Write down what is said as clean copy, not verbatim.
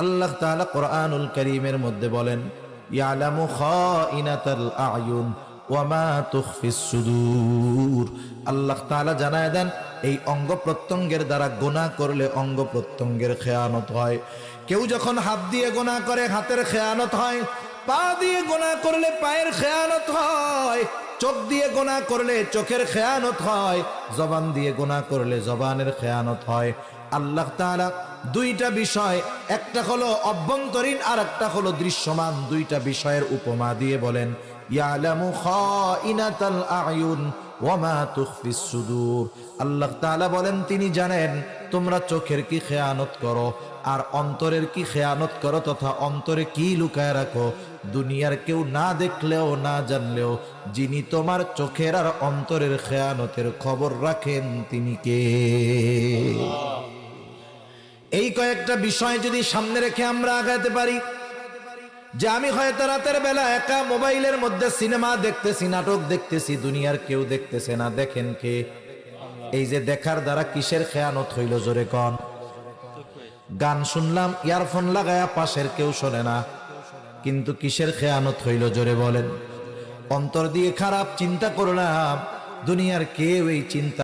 আল্লাহ তাআলা কোরআনুল কারীমের মধ্যে বলেন, ইয়ালামু খাইনাতাল আয়ুন ওয়া মা তুখফিস সুদূর। আল্লাহ তাআলা জানায় দেন, এই অঙ্গ প্রত্যঙ্গের দ্বারা গুনাহ করলে অঙ্গ প্রত্যঙ্গের খেয়ানত হয়। কেউ যখন হাত দিয়ে গুনাহ করে হাতের খেয়ানত হয়, পা দিয়ে গুনাহ করলে পায়ের খেয়ানত হয়, চোখ দিয়ে গুনাহ করলে চোখের খেয়ানত হয়, জবান দিয়ে গুনাহ করলে জবানের খেয়ানত হয়। আল্লাহ তাআলা দুইটা বিষয়, একটা হলো অভ্যন্তরীণ আর একটা হলো দৃশ্যমান, দুইটা বিষয়ের উপমা দিয়ে বলেন, ইয়ালামু খাইনাতাল আয়ুন ওয়া মা তুখফিস সুদূর। আল্লাহ তাআলা বলেন, তিনি জানেন তোমরা চোখের কি খেয়ানত করো আর অন্তরের কি খেয়ানত করো, তথা অন্তরে কি লুকায় রাখো। দুনিয়ার কেউ না দেখলেও না জানলেও যিনি তোমার চোখের আর অন্তরের খেয়ানতের খবর রাখেন তিনি কে? এই কয়েকটা বিষয় যদি সামনে রেখে আমরা আগাতে পারি, যে আমি হয়তো রাতের বেলা একা মোবাইলের মধ্যে সিনেমা দেখতেছি, নাটক দেখতেছি, দুনিয়ার কেউ দেখতেছে না, দেখেন কে? এই যে দেখার দ্বারা কিসের খেয়ানত হইল জোরে কন? গান শুনলাম ইয়ারফোন লাগায়া, পাশের কেউ শোনে না, কিন্তু কিসের খেয়ানত হইল জোরে বলেন? অন্তর দিয়ে খারাপ চিন্তা করলাম, দুনিয়ার কেউ এই চিন্তা